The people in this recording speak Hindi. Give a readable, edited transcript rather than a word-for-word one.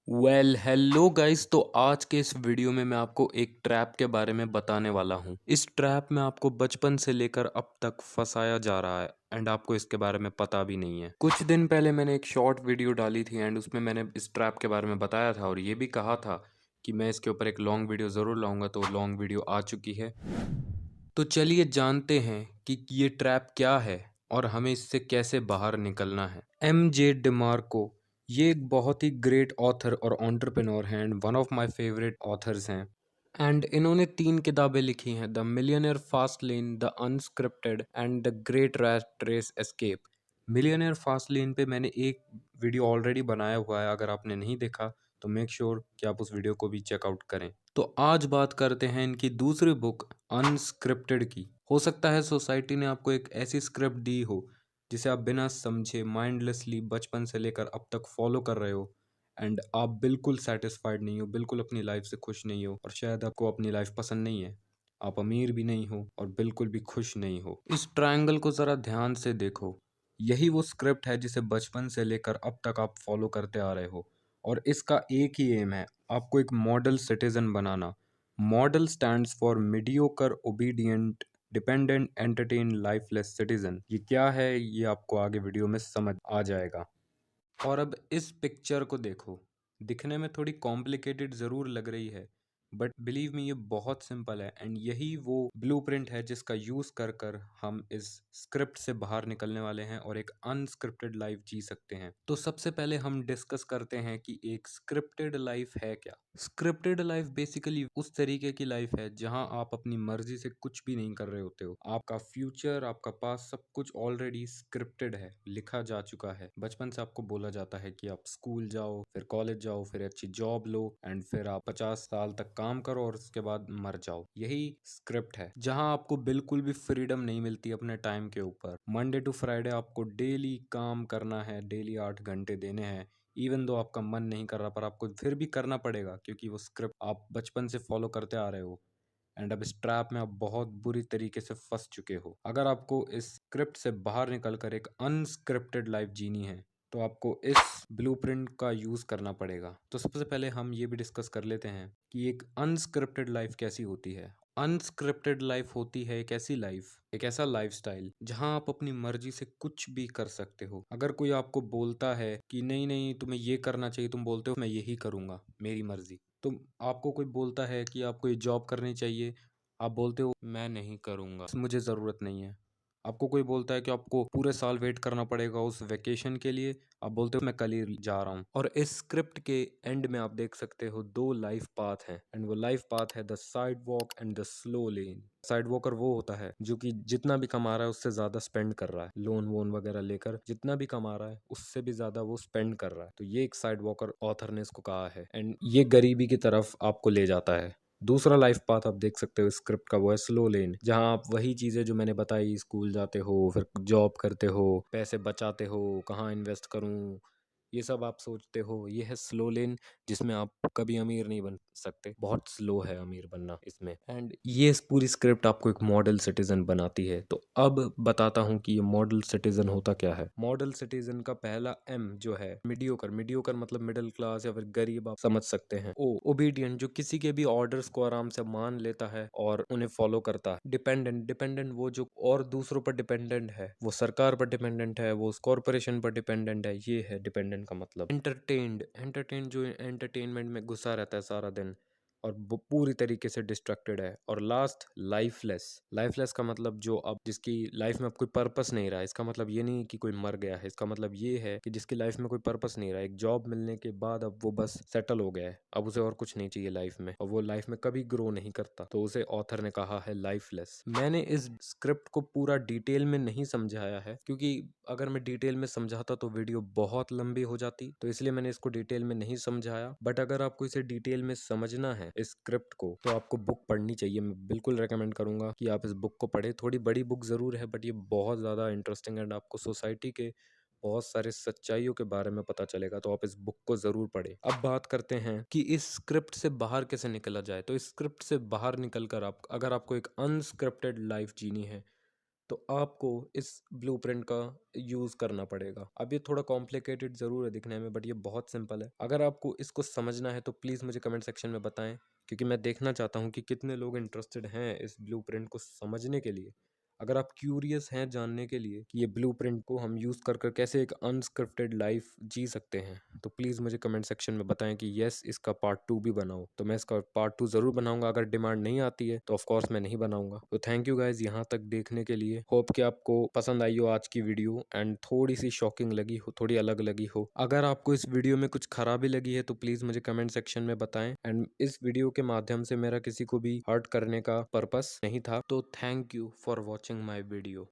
Hello guys. तो आज के इस वीडियो में मैं आपको एक ट्रैप के बारे में बताने वाला हूँ। इस ट्रैप में आपको बचपन से लेकर अब तक फंसाया जा रहा है एंड आपको इसके बारे में पता भी नहीं है। कुछ दिन पहले मैंने एक शॉर्ट वीडियो डाली थी एंड उसमें मैंने इस ट्रैप के बारे में बताया था और ये भी कहा था कि मैं इसके ऊपर एक लॉन्ग वीडियो ज़रूर लाऊंगा। तो लॉन्ग वीडियो आ चुकी है। तो चलिए जानते हैं कि ये ट्रैप क्या है और हमें इससे कैसे बाहर निकलना है। M.J. डिमार्को ये एक बहुत ही ग्रेट ऑथर और एंटरप्रेन्योर हैं and one of my favourite authors हैं। एंड इन्होंने 3 किताबें लिखी हैं, the millionaire fast lane, the unscripted and the great rat race escape. Millionaire fast lane पे मैंने एक वीडियो ऑलरेडी बनाया हुआ है, अगर आपने नहीं देखा तो मेक श्योर कि आप उस वीडियो को भी चेकआउट करें। तो आज बात करते हैं इनकी दूसरी बुक अनस्क्रिप्टेड की। हो सकता है सोसाइटी ने आपको एक ऐसी स्क्रिप्ट दी हो जिसे आप बिना समझे माइंडलेसली बचपन से लेकर अब तक फॉलो कर रहे हो एंड आप बिल्कुल सेटिस्फाइड नहीं हो, बिल्कुल अपनी लाइफ से खुश नहीं हो और शायद आपको अपनी लाइफ पसंद नहीं है। आप अमीर भी नहीं हो और बिल्कुल भी खुश नहीं हो। इस ट्रायंगल को ज़रा ध्यान से देखो। यही वो स्क्रिप्ट है जिसे बचपन से लेकर अब तक आप फॉलो करते आ रहे हो और इसका एक ही एम है, आपको एक model citizen banana. Model stands for mediocre, obedient, dependent, entertain, lifeless citizen. ये क्या है ये आपको आगे वीडियो में समझ आ जाएगा। और अब इस पिक्चर को देखो। दिखने में थोड़ी कॉम्प्लिकेटेड ज़रूर लग रही है बट बिलीव मी ये बहुत सिंपल है एंड यही वो ब्लूप्रिंट है जिसका यूज़ कर कर हम इस स्क्रिप्ट से बाहर निकलने वाले हैं और एक अनस्क्रिप्टेड लाइफ जी सकते हैं। तो सबसे पहले हम डिस्कस करते हैं कि एक स्क्रिप्टेड लाइफ है क्या। स्क्रिप्टेड लाइफ बेसिकली उस तरीके की लाइफ है जहां आप अपनी मर्जी से कुछ भी नहीं कर रहे होते हो। आपका फ्यूचर, आपका पास्ट, सब कुछ ऑलरेडी स्क्रिप्टेड है, लिखा जा चुका है। बचपन से आपको बोला जाता है कि आप स्कूल जाओ, फिर कॉलेज जाओ, फिर अच्छी जॉब लो एंड फिर आप 50 साल तक काम करो और उसके बाद मर जाओ। यही स्क्रिप्ट है जहां आपको बिल्कुल भी फ्रीडम नहीं मिलती अपने टाइम के ऊपर। मंडे टू फ्राइडे आपको डेली काम करना है, डेली 8 घंटे देने हैं। इवन दो आपका मन नहीं कर रहा पर आपको फिर भी करना पड़ेगा क्योंकि वो स्क्रिप्ट आप बचपन से फॉलो करते आ रहे हो एंड अब इस ट्रैप में आप बहुत बुरी तरीके से फंस चुके हो। अगर आपको इस स्क्रिप्ट से बाहर निकलकर एक अनस्क्रिप्टेड लाइफ जीनी है तो आपको इस ब्लूप्रिंट का यूज करना पड़ेगा। तो सबसे पहले हम ये भी डिस्कस कर लेते हैं कि एक अनस्क्रिप्टेड लाइफ कैसी होती है। अनस्क्रिप्टेड लाइफ होती है एक ऐसी लाइफ, एक ऐसा लाइफस्टाइल जहां आप अपनी मर्जी से कुछ भी कर सकते हो। अगर कोई आपको बोलता है कि नहीं नहीं तुम्हें ये करना चाहिए, तुम बोलते हो मैं यही करूंगा, मेरी मर्जी। तो आपको कोई बोलता है कि आपको ये जॉब करनी चाहिए, आप बोलते हो मैं नहीं करूंगा, मुझे ज़रूरत नहीं है। आपको कोई बोलता है कि आपको पूरे साल वेट करना पड़ेगा उस वेकेशन के लिए, आप बोलते हो मैं कल ही जा रहा हूँ। और इस स्क्रिप्ट के एंड में आप देख सकते हो दो लाइफ पाथ है एंड वो लाइफ पाथ है the side walk and the slow lane. Side walker वो होता है जो कि जितना भी कमा रहा है उससे ज्यादा स्पेंड कर रहा है, लोन वोन वगैरह लेकर जितना भी कमा रहा है उससे भी ज्यादा वो स्पेंड कर रहा है। तो ये एक साइड वॉकर ऑथर ने इसको कहा है एंड ये गरीबी की तरफ आपको ले जाता है। दूसरा लाइफ पाथ आप देख सकते हो स्क्रिप्ट का, वो है स्लो लेन, जहां आप वही चीज़ें जो मैंने बताई, स्कूल जाते हो, फिर जॉब करते हो, पैसे बचाते हो, कहाँ इन्वेस्ट करूं, ये सब आप सोचते हो। ये है स्लो लेन जिसमें आप कभी अमीर नहीं बन सकते, बहुत स्लो है अमीर बनना इसमें। एंड ये पूरी स्क्रिप्ट आपको एक मॉडल सिटीजन बनाती है। तो अब बताता हूँ कि ये मॉडल सिटीजन होता क्या है। मॉडल सिटीजन का पहला एम जो है मीडियोकर, मीडियोकर मतलब मिडिल क्लास या फिर गरीब, आप समझ सकते हैं। ओ ओबीडियंट जो किसी के भी ऑर्डर्स को आराम से मान लेता है और उन्हें फॉलो करता है। डिपेंडेंट, डिपेंडेंट वो जो और दूसरों पर डिपेंडेंट है, वो सरकार पर डिपेंडेंट है, वो उस कॉरपोरेशन पर डिपेंडेंट है, ये है डिपेंडेंट का मतलब। एंटरटेन्ड, एंटरटेन जो एंटरटेनमेंट में घुसा रहता है सारा दिन और वो पूरी तरीके से डिस्ट्रैक्टेड है। और लास्ट लाइफलेस, लाइफलेस का मतलब जो अब जिसकी लाइफ में अब कोई पर्पस नहीं रहा। इसका मतलब ये नहीं कि कोई मर गया है, इसका मतलब ये है कि जिसकी लाइफ में कोई पर्पस नहीं रहा, एक जॉब मिलने के बाद अब वो बस सेटल हो गया है, अब उसे और कुछ नहीं चाहिए लाइफ में और वो लाइफ में कभी ग्रो नहीं करता, तो उसे ऑथर ने कहा है लाइफलेस। मैंने इस स्क्रिप्ट को पूरा डिटेल में नहीं समझाया है क्योंकि अगर मैं डिटेल में समझाता तो वीडियो बहुत लंबी हो जाती, तो इसलिए मैंने इसको डिटेल में नहीं समझाया। बट अगर आपको इसे डिटेल में समझना है इस स्क्रिप्ट को तो आपको बुक पढ़नी चाहिए। मैं बिल्कुल रेकमेंड करूंगा कि आप इस बुक को पढ़े। थोड़ी बड़ी बुक जरूर है बट ये बहुत ज़्यादा इंटरेस्टिंग एंड आपको सोसाइटी के बहुत सारे सच्चाइयों के बारे में पता चलेगा, तो आप इस बुक को ज़रूर पढ़ें। अब बात करते हैं कि इस स्क्रिप्ट से बाहर कैसे निकला जाए। तो इस स्क्रिप्ट से बाहर निकलकर आप, अगर आपको एक अनस्क्रिप्टेड लाइफ जीनी है तो आपको इस ब्लूप्रिंट का यूज़ करना पड़ेगा। अब ये थोड़ा कॉम्प्लिकेटेड ज़रूर है दिखने में, बट ये बहुत सिंपल है। अगर आपको इसको समझना है तो प्लीज़ मुझे कमेंट सेक्शन में बताएं, क्योंकि मैं देखना चाहता हूँ कि कितने लोग इंटरेस्टेड हैं इस ब्लूप्रिंट को समझने के लिए। अगर आप क्यूरियस हैं जानने के लिए कि ये ब्लूप्रिंट को हम यूज़ कर कर कैसे एक अनस्क्रिप्टेड लाइफ जी सकते हैं, तो प्लीज़ मुझे कमेंट सेक्शन में बताएं कि यस, इसका पार्ट 2 भी बनाओ। तो मैं इसका पार्ट 2 ज़रूर बनाऊंगा। अगर डिमांड नहीं आती है तो ऑफ कोर्स मैं नहीं बनाऊंगा। तो थैंक यू गाइज यहाँ तक देखने के लिए। होप कि आपको पसंद आई हो आज की वीडियो एंड थोड़ी सी शॉकिंग लगी हो, थोड़ी अलग लगी हो। अगर आपको इस वीडियो में कुछ खराबी लगी है तो प्लीज़ मुझे कमेंट सेक्शन में बताएं। एंड इस वीडियो के माध्यम से मेरा किसी को भी हर्ट करने का पर्पस नहीं था। तो thank you for watching my video.